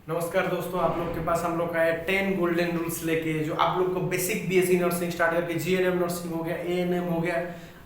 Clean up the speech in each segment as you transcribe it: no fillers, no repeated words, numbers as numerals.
नमस्कार दोस्तों, आप लोग के पास हम लोग का है 10 गोल्डन रूल्स लेके, जो आप लोग को बेसिक बीएससी नर्सिंग स्टार्ट करके जीएनएम नर्सिंग हो गया, एएनएम हो गया।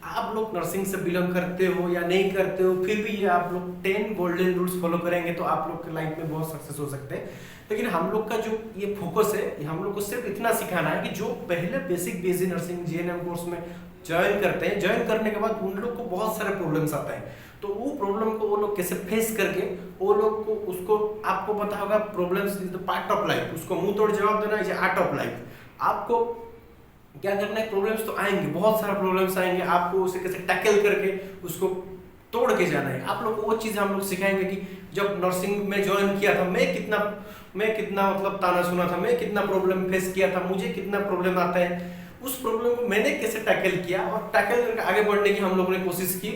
आप लोग नर्सिंग से बिलोंग करते हो या नहीं करते हो, फिर भी ये आप लोग 10 गोल्डन रूल्स फॉलो करेंगे तो आप लोग के लाइफ में बहुत सक्सेस हो सकते हैं। लेकिन हम लोग का जो ये फोकस है, ये हम लोग को सिर्फ इतना सिखाना है कि जो पहले basic BSc nursing GNM course में ज्वाइन करते हैं, ज्वाइन करने के बाद उन लोग को बहुत सारे प्रॉब्लम्स आता है। तो वो प्रॉब्लम को वो लोग कैसे फेस करके वो लोग को उसको, आपको पता होगा problems is the part of life, उसको मुंह तोड़ जवाब देना इज आर्ट ऑफ लाइफ। आपको क्या करना है, प्रॉब्लम्स तो आएंगे, बहुत सारा प्रॉब्लम्स आएंगे, आपको उसे कैसे टैकल करके उसको तोड़ के जाना है। आप लोग को वो चीज़ हम लोग सिखाएंगे कि जब नर्सिंग में ज्वाइन किया था मैं कितना मतलब ताना सुना था, मैं कितना प्रॉब्लम फेस किया था, मुझे कितना प्रॉब्लम आता है, उस प्रॉब्लम को मैंने कैसे टैकल किया और टैकल करके आगे बढ़ने की हम लोगों ने कोशिश की।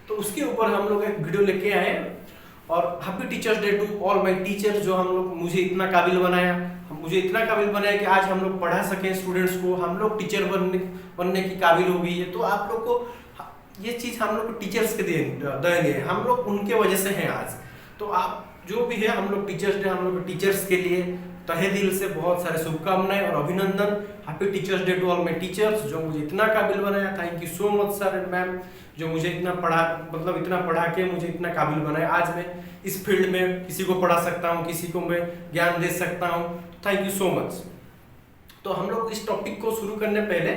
तो उसके ऊपर हम लोग एक वीडियो लेके आए और happy teachers day to all my teachers, जो हम लोग मुझे इतना काबिल बनाया कि आज हम लोग पढ़ा सकें स्टूडेंट्स को, हम लोग टीचर बनने की काबिल हो गई है। तो आप लोग को ये चीज़ हम लोग को टीचर्स के देंगे, हम लोग उनके वजह से हैं आज। तो आप जो भी है, हम लोग टीचर्स डे, हम लोग टीचर्स के लिए तहे दिल से बहुत सारे शुभकामनाएं और अभिनंदन। Happy teachers day to all my teachers, जो मुझे इतना काबिल बनाया। Thank you so much sir and ma'am, जो मुझे इतना पढ़ा के मुझे इतना काबिल बनाया। आज मैं इस फील्ड में किसी को पढ़ा सकता हूँ, किसी को मैं ज्ञान दे सकता हूँ। Thank you so much. तो हम लोग इस टॉपिक को शुरू करने पहले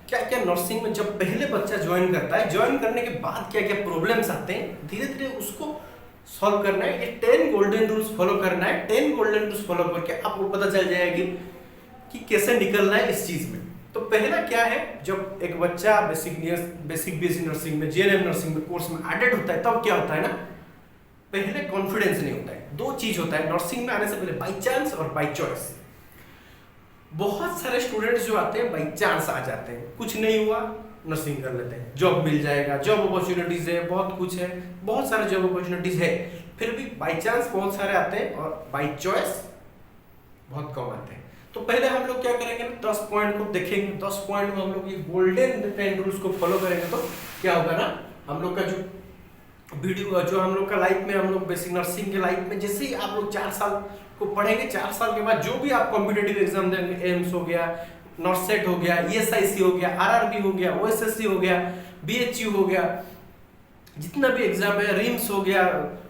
क्या क्या नर्सिंग में जब पहले बच्चा ज्वाइन करता है, ज्वाइन करने के बाद क्या क्या प्रॉब्लम्स आते हैं, धीरे धीरे उसको सॉल्व करना है। ये 10 गोल्डन रूल्स फॉलो करना है। 10 गोल्डन रूल्स फॉलो करके आपको पता चल जाएगी कि कैसे निकलना है इस चीज में। तो पहला क्या है, जब एक बच्चा बेसिक बीएससी नर्सिंग में, जीएनएम नर्सिंग में कोर्स में एडेड होता है, तब क्या होता है ना, पहले कॉन्फिडेंस नहीं होता है। दो चीज होता है नर्सिंग में आने से पहले, बाई चांस और बाई चॉइस। बहुत सारे स्टूडेंट्स जो आते हैं बाई चांस आ जाते हैं, कुछ नहीं हुआ नर्सिंग कर लेते हैं, जॉब मिल जाएगा, जॉब अपॉर्चुनिटीज है, बहुत कुछ है, बहुत सारे जॉब अपॉर्चुनिटीज है। फिर भी बाई चांस बहुत सारे आते हैं और बाई चॉइस बहुत कम आते हैं। तो पहले हम लोग क्या करेंगे, 10 पॉइंट को देखेंगे। 10 पॉइंट में हम लोग ये गोल्डन 10 रूल्स को फॉलो करेंगे तो क्या होगा ना, हम लोग का जो वीडियो, जो हम लोग का लाइफ में, हम लोग बेसिक नर्सिंग के लाइफ में जैसे ही आप लोग 4 साल को पढ़ेंगे, 4 साल के बाद जो भी आप कॉम्पिटेटिव एग्जाम देंगे, एम्स हो गया, नॉर्सेट हो गया, ईएसआईसी हो गया, आरआरबी हो गया, ओएसएससी हो गया, बीएचयू हो गया, जितना भी एग्जाम है, रिम्स हो गया,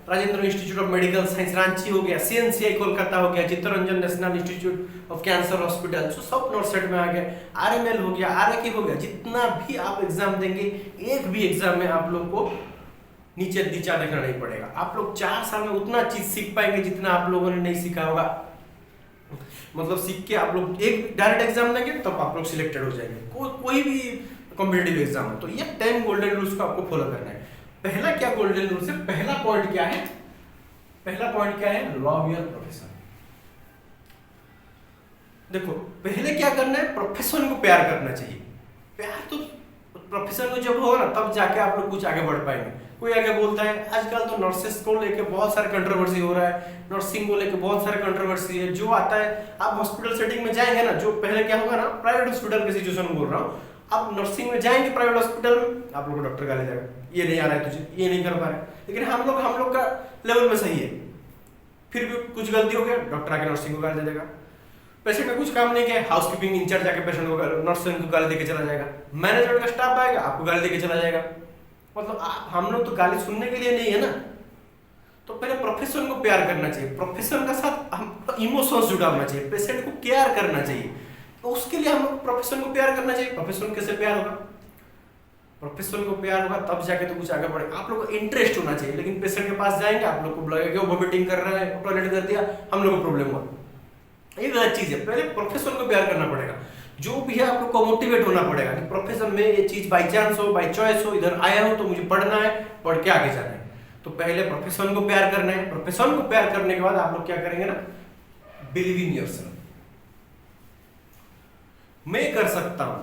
Rajendra institute of medical science Ranchi हो गया, सीएनसीआई कोलकाता हो गया, Chittaranjan national institute of cancer hospital, जो सब नॉर्सेट में आ गया, आरएमएल हो गया, आरएके हो गया, जितना भी आप एग्जाम देंगे, एक भी एग्जाम में आप लोग को नीचे नीचा देखना नहीं पड़ेगा। आप लोग 4 साल में उतना चीज सीख पाएंगे जितना आप लोगों ने नहीं सीखा होगा। मतलब सीख के आप लोग एक डायरेक्ट एग्जाम देंगे तब आप लोग सिलेक्टेड हो जाएंगे, कोई भी कॉम्पिटेटिव एग्जाम हो। तो ये 10 गोल्डन रूल्स को आपको फॉलो करना है। पहला क्या गोल्डन रूल्स है, पहला पॉइंट क्या है, लव योर प्रोफेशन। देखो पहले क्या करना है, प्रोफेशन को प्यार करना चाहिए। प्यार तो प्रोफेशन को जब होगा ना, तब जाके आप लोग कुछ आगे बढ़ पाएंगे। कोई आगे बोलता है, आजकल तो नर्सेस को लेके बहुत सारे कंट्रोवर्सी हो रहा है, नर्सिंग को लेके बहुत सारे कंट्रोवर्सी है। जो आता है, आप हॉस्पिटल सेटिंग में जाएंगे ना, जो पहले क्या होगा ना, प्राइवेट हॉस्पिटल की सिचुएशन बोल रहा हूँ, आप नर्सिंग में जाएंगे प्राइवेट हॉस्पिटल में, आप लोग को डॉक्टर गाली देगा, ये नहीं आ रहा है तुझे, ये नहीं कर पा रहा है। लेकिन हम लोग का लेवल में सही है, फिर भी कुछ गलती हो गया, डॉक्टर आके नर्सिंग को गाली दे देगा। पेशेंट ने कुछ काम नहीं किया, हाउसकीपिंग इंचार्ज जाके पेशेंट को, नर्सिंग को गाली देके चला जाएगा। मैनेजमेंट का स्टाफ आएगा, आपको गाली देके चला जाएगा। मतलब हम लोग तो गाली सुनने के लिए नहीं है ना। तो पहले प्रोफेशन को प्यार करना चाहिए, प्रोफेशन का साथ हम इमोशंस जुड़ाना चाहिए, पेशेंट को केयर करना चाहिए। तो उसके लिए हम लोग प्रोफेशन को प्यार करना चाहिए। प्रोफेशन कैसे प्यार होगा, प्रोफेशन को प्यार होगा तब जाके तो कुछ आगे बढ़ेगा। आप लोग को इंटरेस्ट होना चाहिए। लेकिन पेशेंट के पास जाएंगे, आप लोग को लगेगा वो वोमिटिंग कर रहा है, टॉयलेट कर दिया, हम लोग को प्रॉब्लम हुआ, ये गलत चीज है। पहले प्रोफेशन को प्यार करना पड़ेगा। जो भी है आप लोग को मोटिवेट होना पड़ेगा कि प्रोफेशन में ये चीज बाई चांस हो, बाई चॉइस हो, इधर आया हो तो मुझे पढ़ना है, पढ़ के आगे जाना है। तो पहले प्रोफेशन को प्यार करना है। प्रोफेशन को प्यार करने के बाद आप लोग क्या करेंगे ना, बिलीव इन योरसेल्फ। मैं कर सकता हूं,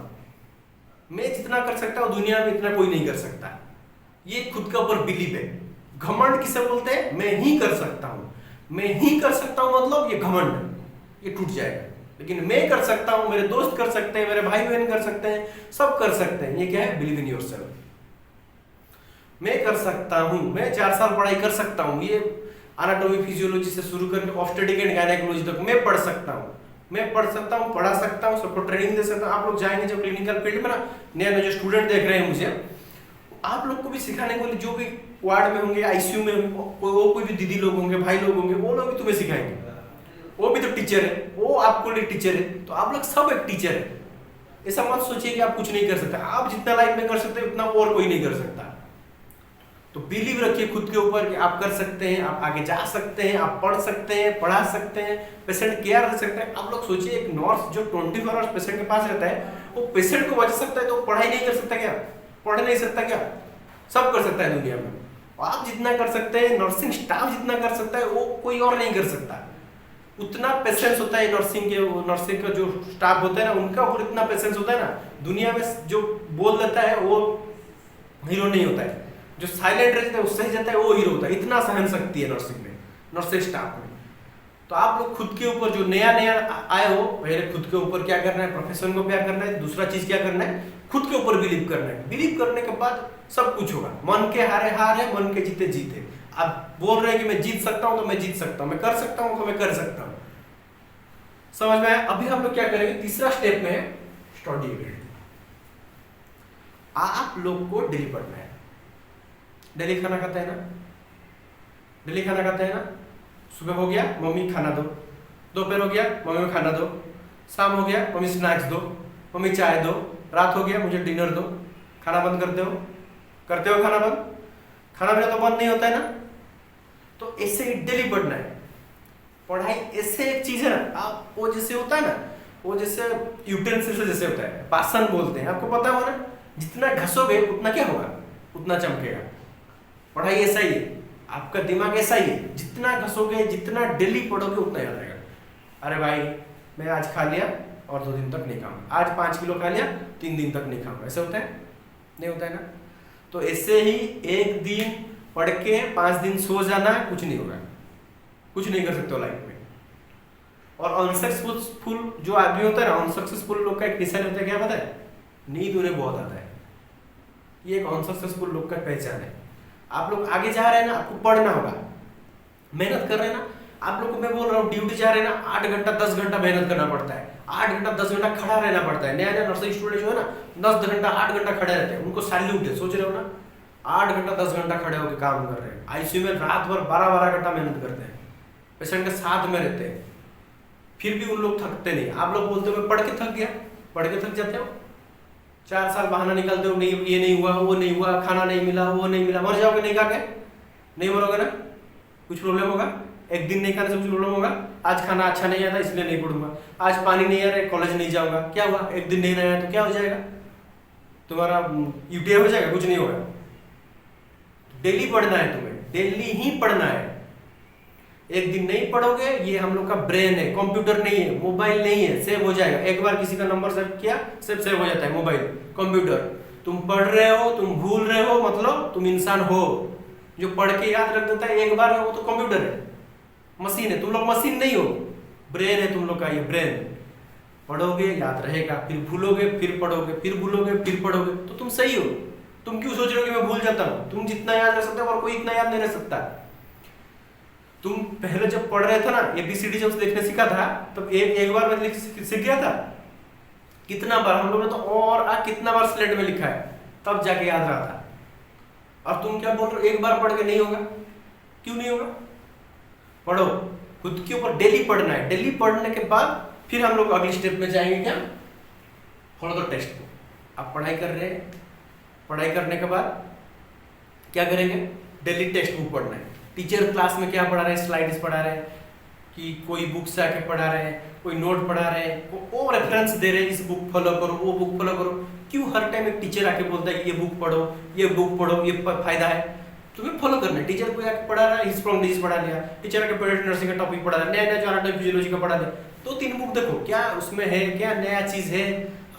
मैं जितना कर सकता हूं दुनिया में इतना कोई नहीं कर सकता। ये खुद के ऊपर बिलीव है। घमंड किसे बोलते हैं, मैं ही कर सकता हूं, मैं ही कर सकता हूं, मतलब ये घमंड, ये टूट जाएगा। लेकिन मैं कर सकता हूं, मेरे दोस्त कर सकते हैं, मेरे भाई बहन कर सकते हैं, सब कर सकते हैं, ये क्या है, बिलीव इन योरसेल्फ। मैं कर सकता हूं, मैं 4 साल पढ़ाई कर सकता हूं, ये एनाटॉमी फिजियोलॉजी से शुरू करके ऑब्स्टेट्रिक एंड गायनेकोलॉजी तक मैं पढ़ सकता हूँ, पढ़ा सकता हूँ, सबको ट्रेनिंग दे सकता हूँ। आप लोग जाएंगे जब क्लिनिकल फील्ड में ना, नया नया जो स्टूडेंट देख रहे हैं मुझे, आप लोग को भी सिखाने के लिए जो भी वार्ड में होंगे, आईसीयू में होंगे, वो कोई भी दीदी लोग होंगे, भाई लोग होंगे, वो लोग भी तुम्हें सिखाएंगे। वो भी तो टीचर है, वो आपको लिए टीचर है, तो आप लोग सब एक टीचर है। ऐसा मत सोचिए कि आप कुछ नहीं कर सकते। आप जितना लाइफ में कर सकते हैं उतना और कोई नहीं कर सकता। तो बिलीव रखिए खुद के ऊपर कि आप कर सकते हैं, आप आगे जा सकते हैं, आप पढ़ सकते हैं, पढ़ा सकते हैं, पेशेंट केयर कर सकते हैं। आप लोग सोचिए एक नर्स जो 24 आवर्स पेशेंट के पास रहता है, वो पेशेंट को बचा सकता है तो पढ़ाई नहीं कर सकता क्या? पढ़ नहीं सकता क्या? सब कर सकता है दुनिया में। आप जितना कर सकते हैं, नर्सिंग स्टाफ जितना कर सकता है, वो कोई और नहीं कर सकता। उतना पेशेंस होता है नर्सिंग का जो स्टाफ होता है ना, उनका और इतना पेशेंस होता है ना, दुनिया में जो बोल देता है वो हीरो नहीं होता है, जो साइलेंट रहता है उससे ही जाता है वो हीरो होता है। इतना सहन शक्ति है नर्सिंग में, नर्सिंग स्टाफ में। तो आप लोग खुद के ऊपर जो नया नया आए हो, पहले खुद के ऊपर क्या करना है, प्रोफेशन को क्या करना है, दूसरा चीज क्या करना है, खुद के ऊपर बिलीव करना है। बिलीव करने के बाद सब कुछ होगा। मन के हारे हार है, मन के जीते जीत है। आप बोल रहे हैं कि मैं जीत सकता हूं तो मैं जीत सकता हूं, मैं कर सकता हूं तो मैं कर सकता हूं। समझ में आया? अभी हम लोग क्या करेंगे, तीसरा स्टेप में है स्टडी एबिलिटी। आप लोग को डेली पढ़ना है। डेली खाना खाता है ना, डेली खाना खाता है ना। सुबह हो गया मम्मी खाना दो, दोपहर हो गया मम्मी खाना दो, शाम हो गया मम्मी स्नैक्स दो, मम्मी चाय दो, रात हो गया मुझे डिनर दो। खाना बंद करते हो? करते हो खाना बंद? खाना बिना तो बंद नहीं होता है ना। तो ऐसे ही डेली पढ़ना है। पढ़ाई ऐसे एक चीज है ना, आप वो जैसे होता है ना, वो जैसे यूटेंसिल जैसे होता है, बासन बोलते हैं, आपको पता होगा ना, जितना घसोगे उतना क्या होगा, उतना चमकेगा। पढ़ाई ऐसा ही है, आपका दिमाग ऐसा ही है, जितना घसोगे, जितना डेली पढ़ोगे उतना याद रहेगा। अरे भाई मैं आज खा लिया और 2 दिन तक नहीं खाऊंगा, आज 5 किलो खा लिया 3 दिन तक नहीं खाऊंगा, ऐसा होता है? नहीं होता है ना। तो ऐसे ही एक दिन पढ़ के 5 दिन सो जाना कुछ नहीं होगा, कुछ नहीं कर सकते हो लाइफ में। और अनसक्सेसफुल जो आदमी होता है ना, अनसक्सेसफुल लोग का एक निशान होता है, क्या पता है? नींद उन्हें बहुत आता है। ये एक अनसक्सेसफुल लोग का पहचान है। आप लोग आगे जा रहे हैं ना, आपको पढ़ना होगा, मेहनत कर रहे हैं ना। आप लोग को मैं बोल रहा हूँ ड्यूटी जा रहे हैं ना, 8 घंटा 10 घंटा मेहनत करना पड़ता है, 8 घंटा 10 घंटा खड़ा रहना पड़ता है। नया नया नर्सिंग स्टूडेंट जो है ना 10 घंटा 8 घंटा खड़े रहते हैं, उनको सैल्यूट है। सोच रहे हो ना, 8 घंटा 10 घंटा खड़े होकर काम कर रहे हैं। आईसीयू में रात भर 12-12 घंटा मेहनत करते हैं, पेशेंट के साथ में रहते हैं, फिर भी उन लोग थकते नहीं। आप लोग बोलते हो मैं पढ़ के थक गया, पढ़ के थक जाते हो, 4 साल बहाना निकालते हो, नहीं ये नहीं हुआ, वो नहीं हुआ, खाना नहीं मिला, वो नहीं मिला। मर जाओगे नहीं खा के? नहीं मरोगे ना, कुछ प्रॉब्लम होगा? एक दिन नहीं खाने से कुछ प्रॉब्लम होगा? आज खाना अच्छा नहीं आता इसलिए नहीं पढ़ूंगा, आज पानी नहीं आ रहा है कॉलेज नहीं जाऊंगा, क्या हुआ? एक दिन नहीं आया तो क्या हो जाएगा? तुम्हारा यूटीआई हो जाएगा? कुछ नहीं होगा। डेली पढ़ना है तुम्हें, डेली ही पढ़ना है। एक दिन नहीं पढ़ोगे, ये हम लोग का ब्रेन है, कंप्यूटर नहीं है, मोबाइल नहीं है, सेव हो जाएगा। एक बार किसी का नंबर सेव किया, सब सेव हो जाता है। मोबाइल, कंप्यूटर, तुम पढ़ रहे हो, तुम भूल रहे हो, मतलब तुम इंसान हो। जो पढ़ के याद रख देता है एक बार में, वो तो कंप्यूटर है, मशीन है। तुम लोग मशीन नहीं हो, ब्रेन है तुम लोग का, ये ब्रेन। पढ़ोगे याद रहेगा, फिर भूलोगे, फिर पढ़ोगे, फिर भूलोगे, फिर पढ़ोगे, तो तुम सही हो। तुम क्यों सोच रहे हो कि मैं भूल जाता हूँ? तुम जितना याद रख सकते हो और कोई इतना याद नहीं रख सकता। तुम पहले जब पढ़ रहे थे ना, ABCD जब देखने सीखा था, तब एक बार में सीख गया था? कितना बार हम लोग ने तो और कितना बार स्लेट में लिखा है, तब जाके याद रहा था। और तुम क्या बोल रहे हो एक बार पढ़ के नहीं होगा? क्यों नहीं होगा? पढ़ो, खुद के ऊपर डेली पढ़ना है। डेली पढ़ने के बाद फिर हम लोग अगले स्टेप में जाएंगे, क्या? Follow the text book. आप पढ़ाई कर रहे हैं, पढ़ाई करने के बाद क्या करेंगे? डेली टेक्स्ट बुक पढ़ना है। टीचर क्लास में क्या पढ़ा रहे हैं, स्लाइड्स पढ़ा रहे हैं, कि कोई बुक से आके पढ़ा रहे हैं, कोई नोट पढ़ा रहे हैं, वो रेफरेंस दे रहे हैं, इस बुक फॉलो करो, वो बुक फॉलो करो। क्यों हर टाइम एक टीचर आके बोलता है कि ये बुक पढ़ो, ये बुक पढ़ो, ये फायदा है? तुम्हें फॉलो करना है। टीचर कोई आके पढ़ा रहा है, हिस्ट्री डिजीज पढ़ा लिया, टीचर आके पेडियाट्रिक नर्सिंग का टॉपिक पढ़ा रहा है, नया नया जो एनाटॉमी फिजियोलॉजी का पढ़ा लिया, 2-3 बुक देखो क्या उसमें है, क्या नया चीज है।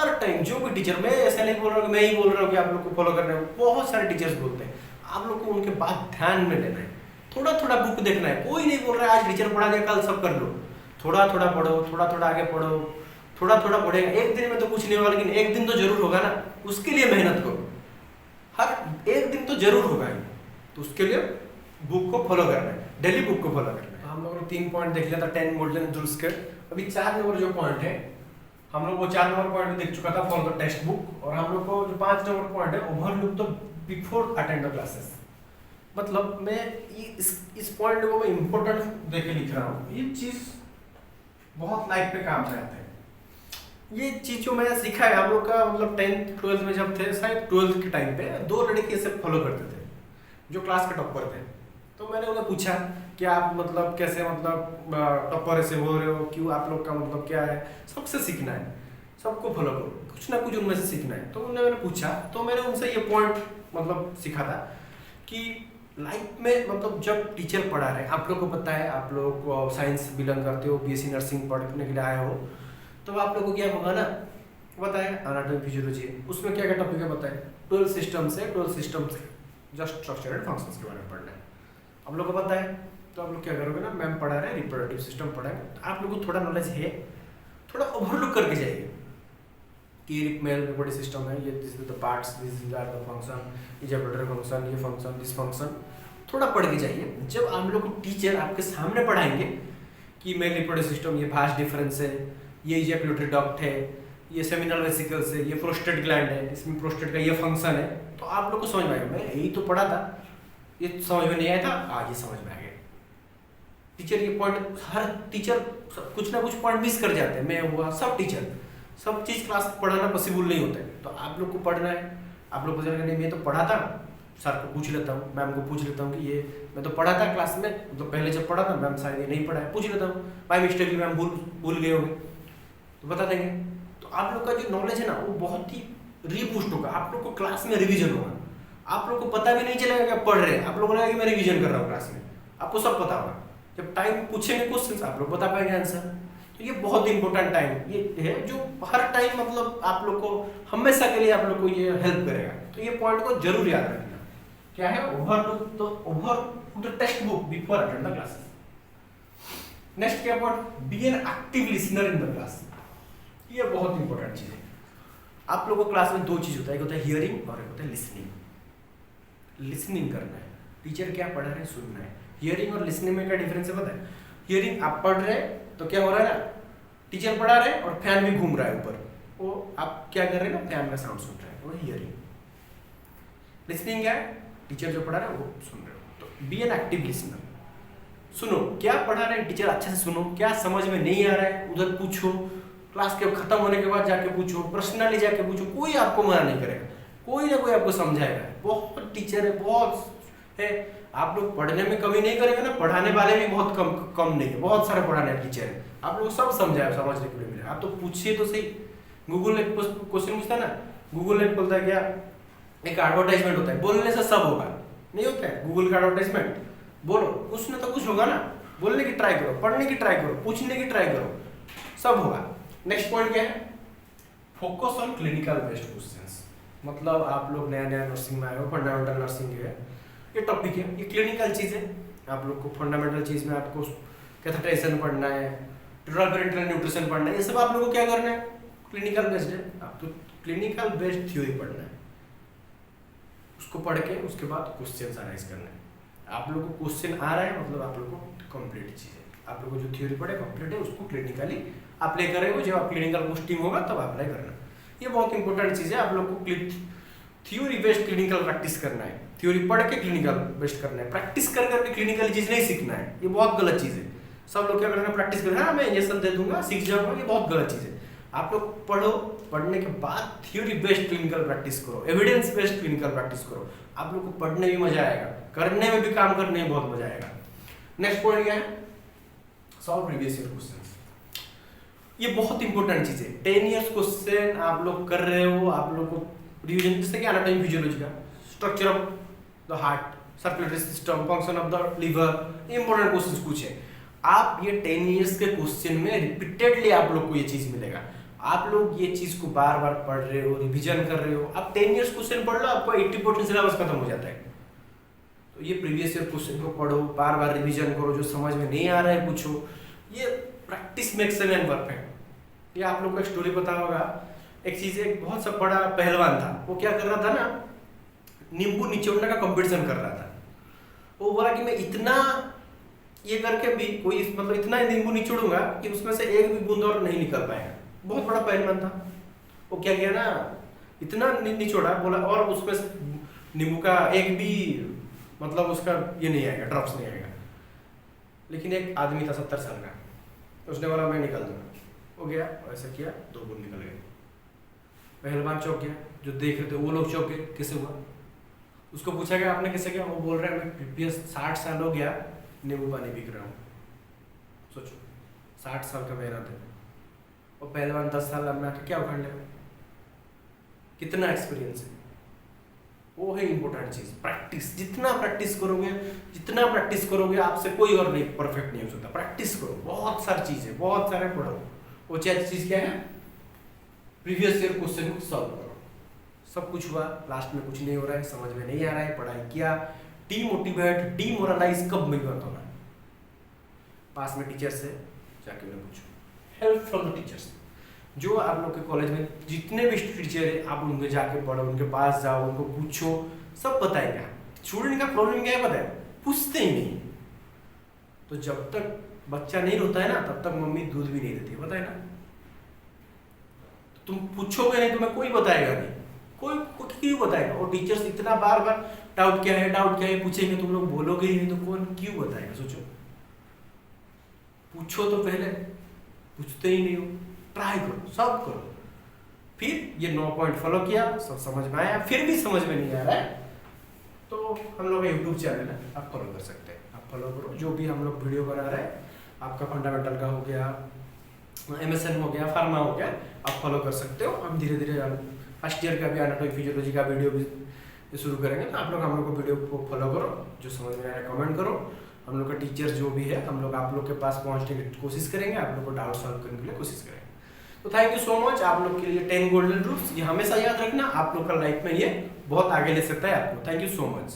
हर टाइम जो भी टीचर, मैं ऐसा नहीं बोल रहा हूँ कि मैं ही बोल रहा हूँ कि आप लोग को फॉलो करना है, बहुत सारे टीचर्स बोलते हैं, आप लोग को उनके बात ध्यान में लेना है। थोड़ा थोड़ा बुक देखना है। कोई नहीं बोल रहा है आज टीचर पढ़ा दिया कल सब कर लो, थोड़ा थोड़ा पढ़ो, थोड़ा थोड़ा आगे पढ़ो, थोड़ा थोड़ा पढ़ेगा। एक दिन में तो कुछ नहीं होगा, लेकिन एक दिन तो जरूर होगा ना, उसके लिए मेहनत करो। हर एक दिन तो जरूर होगा ही, तो उसके लिए बुक को फॉलो करना है। डेली बुक को फॉलो करना है। हम लोगों ने 3 पॉइंट देख लिया था 10 गोल्डन रूल्स के। अभी 4 नंबर जो पॉइंट है, हम लोग वो 4 नंबर पॉइंट देख चुका था फॉर द टेक्स्ट बुक, और हम लोग को जो 5 नंबर पॉइंट है overlook the before attend the classes. मतलब मैं इस पॉइंट को मैं इम्पोर्टेंट देके लिख रहा हूँ। ये चीज बहुत लाइफ पे काम में आते हैं। ये चीज जो मैंने सीखा है हम लोग का, मतलब 10th 12th में जब थे, शायद 12th के टाइम पे 2 लड़के इसे फॉलो करते थे जो क्लास के टॉपर थे। तो मैंने उन्हें पूछा कि आप मतलब कैसे, मतलब टॉपर ऐसे हो रहे हो, क्यों, आप लोग का मतलब क्या है? सबसे सीखना है, सबको फॉलो करो, कुछ ना कुछ उनमें से सीखना है। तो मैंने पूछा, तो मैंने उनसे ये पॉइंट मतलब सीखा था कि लाइफ में मतलब जब टीचर पढ़ा रहे, आप लोग को पता है, आप लोग साइंस बिलोंग करते हो, बीएससी नर्सिंग पढ़ने के लिए आए हो, तो आप लोगों को क्या होगा ना, बताए एनाटॉमी फिजियोलॉजी, उसमें क्या क्या टॉपिक है बताए, 12 सिस्टम से जस्ट स्ट्रक्चर एंड फंक्शंस के बारे में पढ़ना है। आप लोग को पता है, तो आप लोग क्या करोगे ना, मैम पढ़ा रहे हैं रिप्रोडक्टिव सिस्टम पढ़ा है, तो आप लोग को थोड़ा नॉलेज है, थोड़ा ओवरलुक करके जाइए कि मेल रिप्रोडक्टिव सिस्टम है, ये this is the parts, this are the function, ejaculatory function, ये फंक्शन, दिस फंक्शन, थोड़ा पढ़ के जाइए। जब आप लोग को टीचर आपके सामने पढ़ाएंगे कि मेल रिप्रोडक्टिव सिस्टम, ये भास्ट डिफरेंस है, ये इजेक्युलेटरी डक्ट है, ये सेमिनल वेसिकल्स है, ये प्रोस्टेट ग्लैंड है, इसमें प्रोस्टेट का ये फंक्शन है, तो आप लोग को समझ में आएगा। मैं यही तो पढ़ा था, ये समझ में नहीं आया था, आज ये समझ में आ गया। टीचर ये पॉइंट, हर टीचर कुछ ना कुछ पॉइंट मिस कर जाते हैं, मैं हुआ, सब टीचर, सब चीज़ क्लास पढ़ाना पॉसिबल नहीं होता है। तो आप लोग को पढ़ना है, आप लोग को जाना नहीं, मैं तो पढ़ा था, सर को पूछ लेता हूँ, मैम को पूछ लेता हूँ कि ये मैं तो पढ़ा था क्लास में, तो पहले जब पढ़ा था मैम शायद ये नहीं पढ़ा है, पूछ लेता हूँ, बाय मिस्टेक मैम भूल गए होंगे तो बता देंगे। तो आप लोग का जो नॉलेज है ना, वो बहुत ही रीबूस्ट होगा, आप लोग को क्लास में रिवीजन होगा, आप लोग को पता भी नहीं चलेगा कि आप पढ़ रहे हैं, आप लोग को लगेगा कि मैं रिवीजन कर रहा हूँ क्लास में, आपको सब पता होगा। जब टाइम पूछेंगे क्वेश्चन आप लोग बता पाएंगे आंसर। तो ये बहुत इंपॉर्टेंट टाइम ये है, जो हर टाइम मतलब आप लोग को हमेशा के लिए आप लोग को ये हेल्प करेगा। तो ये पॉइंट को जरूर याद रखना। क्या है, overlook the text book before attend the classes. Next क्या point, be an active listener in the class. ये बहुत इंपॉर्टेंट चीज है। आप लोगों को क्लास में 2 चीज होता है, एक होता है हियरिंग और एक होता है लिसनिंग। लिसनिंग करना है, टीचर क्या पढ़ा रहे हैं सुनना है। हियरिंग और लिसनिंग में क्या डिफरेंस है पता है? हियरिंग आप पढ़ रहे हैं तो क्या हो रहा है ना, टीचर पढ़ा रहे हैं और फैन भी घूम रहा है ऊपर, वो आप क्या कर रहे हैं ना, फैन का साउंड सुन रहे हैं, वो हियरिंग। लिसनिंग क्या है, टीचर जो पढ़ा रहे हैं वो सुन रहे हो। तो बी एन एक्टिव लिसनर, सुनो क्या पढ़ा रहे हैं टीचर, अच्छे से सुनो, क्या समझ में नहीं आ रहा है उधर पूछो, क्लास के खत्म होने के बाद जाके पूछो, पर्सनली जाके पूछो, कोई आपको मना नहीं करेगा, कोई ना कोई आपको समझाएगा। बहुत टीचर है, बहुत है, आप लोग पढ़ने में कमी नहीं करेंगे ना, पढ़ाने वाले भी बहुत कम नहीं है, बहुत सारे पढ़ाने टीचर है, आप लोग सब समझाए समझने के लिए मिले। आप तो पूछिए तो सही, गूगल एक क्वेश्चन पूछता है ना, गूगल एक बोलता है क्या, एक एडवर्टाइजमेंट होता है, बोलने से सब होगा, नहीं होता है गूगल का एडवर्टाइजमेंट, बोलो कुछ ना तो कुछ होगा ना, बोलने की ट्राई करो, पढ़ने की ट्राई करो, पूछने की ट्राई करो, सब होगा। नेक्स्ट पॉइंट क्या है, focus on clinical based questions. मतलब आप लोग नया नर्सिंग में आए हो, फंडामेंटल नर्सिंग है ये टॉपिक है, ये क्लिनिकल चीज है, आप लोग को फंडामेंटल चीज में आपको कैथेटराइजेशन पढ़ना है, ट्यूटोरल पेरेंटल न्यूट्रिशन पढ़ना है, ये सब आप लोगों को क्या करना है, क्लिनिकल बेस्ड है, आपको क्लिनिकल बेस्ड थ्योरी पढ़ना है, उसको पढ़ के उसके बाद क्वेश्चन एनालाइज करना है। आप लोग को क्वेश्चन आ रहा है मतलब आप लोग को कंप्लीट चीज है, आप लोग को जो थ्योरी पढ़े कंप्लीट है, उसको क्लिनिकली अप्लाई करेंगे, जब आप क्लिनिकल पोस्टिंग होगा तब अप्लाई करना। ये बहुत इंपॉर्टेंट चीज है, आप लोग को थ्योरी बेस्ड क्लिनिकल प्रैक्टिस करना है, थ्योरी पढ़ के क्लिनिकल बेस्ड करना है, प्रैक्टिस कर करके क्लिनिकल चीज नहीं सीखना है, ये बहुत गलत चीज है। सब लोग क्या करना है, प्रैक्टिस करना है, मैं इंजेक्शन दे दूंगा सीख जाऊंगा, ये बहुत गलत चीज है। आप लोग पढ़ो, पढ़ने के बाद थ्योरी बेस्ड क्लिनिकल प्रैक्टिस करो, एविडेंस बेस्ड क्लिनिकल प्रैक्टिस करो, आप लोग को पढ़ने में मजा आएगा, करने में भी, काम करने में बहुत मजा आएगा। नेक्स्ट पॉइंट क्या है, सॉल्व प्रीवियस ईयर क्वेश्चंस। ये बहुत इंपॉर्टेंट चीज है, 10 इयर्स क्वेश्चन आप लोग कर रहे हो, आप लोग को रिवीजन, जैसे कि एनाटॉमी फिजियोलॉजी का, structure of the heart, circulatory system, function of the liver, important questions पूछे। आप ये 10 इयर्स के क्वेश्चन में रिपीटेडली आप लोग को ये चीज मिलेगा, आप लोग ये चीज को बार बार पढ़ रहे हो, रिवीजन कर रहे हो। आप 10 इयर्स क्वेश्चन पढ़ लो, आपको 80% सिलेबस खत्म हो जाता है। तो ये प्रीवियस ईयर क्वेश्चन को पढ़ो, बार बार रिवीजन करो, जो समझ में नहीं आ रहा है पूछो, ये practice makes a man perfect. ये आप लोग को एक स्टोरी पता होगा, एक चीज, एक बहुत सा बड़ा पहलवान था, वो क्या कर रहा था ना, नींबू निचोड़ने का कंपटीशन कर रहा था। वो बोला कि मैं इतना ये करके भी कोई मतलब इतना नींबू निचोड़ूंगा कि उसमें से एक भी बूंद और नहीं निकल पाएगा। बहुत बड़ा पहलवान था, वो क्या किया ना, इतना निचोड़ा, बोला और उसमें से नींबू का एक भी मतलब उसका ये नहीं आएगा, ड्रॉप्स नहीं आएगा। लेकिन एक आदमी था 70 साल का, उसने बोला मैं निकल दूंगा, हो गया, ऐसा किया, 2 बूंद निकल गए। पहलवान चौंक गया, जो देख रहे थे वो लोग चौंके, कैसे हुआ? उसको पूछा गया आपने कैसे किया? वो बोल रहा है मैं प्रीवियस 60 साल हो गया नींबू पानी पी रहा हूँ। सोचो 60 साल का मेहनत है, और पहलवान 10 साल में आके क्या उखाड़ लेगा? कितना एक्सपीरियंस है। वो है इंपॉर्टेंट चीज, प्रैक्टिस। जितना प्रैक्टिस करोगे आपसे कोई और नहीं परफेक्ट नहीं हो सकता। प्रैक्टिस करो, बहुत सारी चीजें, बहुत सारे पढ़ो। वो चीज क्या है? प्रीवियस ईयर क्वेश्चन को सॉल्व करो। सब कुछ हुआ, लास्ट में कुछ नहीं हो रहा है, समझ में नहीं आ रहा है, पढ़ाई किया, डीमोटिवेट, डीमोरलाइज कब में मत होना। पास में टीचर से जाके उन्हें पूछो, हेल्प फ्रॉम द टीचर्स। जो आप लोग के कॉलेज में जितने भी टीचर है, आप उनके जाके पढ़ो, उनके पास जाओ, उनको पूछो, सब बताएगा। स्टूडेंट का प्रॉब्लम क्या है पता है? पूछते ही नहीं। तो जब तक बच्चा नहीं रोता है ना, तब तक मम्मी दूध भी नहीं देती, पता है ना। तुम पूछोगे नहीं, तुम्हें कोई बताएगा नहीं, कोई क्यों बताएगा? और टीचर्स इतना बार बार डाउट क्या है पूछेंगे, तुम लोग बोलोगे ही नहीं, तो कौन क्यों बताएगा? सोचो, पूछो तो पहले, पूछते ही नहीं हो। ट्राई करो, सब करो, फिर ये 9 पॉइंट फॉलो किया, सब समझ में आया, फिर भी समझ में नहीं आ रहा है तो हम लोग का यूट्यूब चैनल है, आप फॉलो कर सकते हैं। आप फॉलो करो, जो भी हम लोग वीडियो बना रहे हैं, आपका फंडामेंटल का हो गया, MSN हो गया, फार्मा हो गया, आप फॉलो कर सकते हो। हम धीरे धीरे फर्स्ट ईयर का भी एनाटॉमी फिजियोलॉजी का वीडियो भी शुरू करेंगे, तो आप लोग हम लोग को वीडियो को फॉलो करो, जो समझ में आ रहा है कमेंट करो। हम लोग का टीचर जो भी है, हम लोग आप लोग के पास पहुंचने की कोशिश करेंगे, आप लोग को डाउट सॉल्व करने के लिए कोशिश करेंगे। तो थैंक यू सो मच। आप लोग के लिए 10 गोल्डन रूल्स, ये हमेशा याद रखना, आप लोग का लाइफ में ये बहुत आगे ले सकता है आपको। Thank you so much.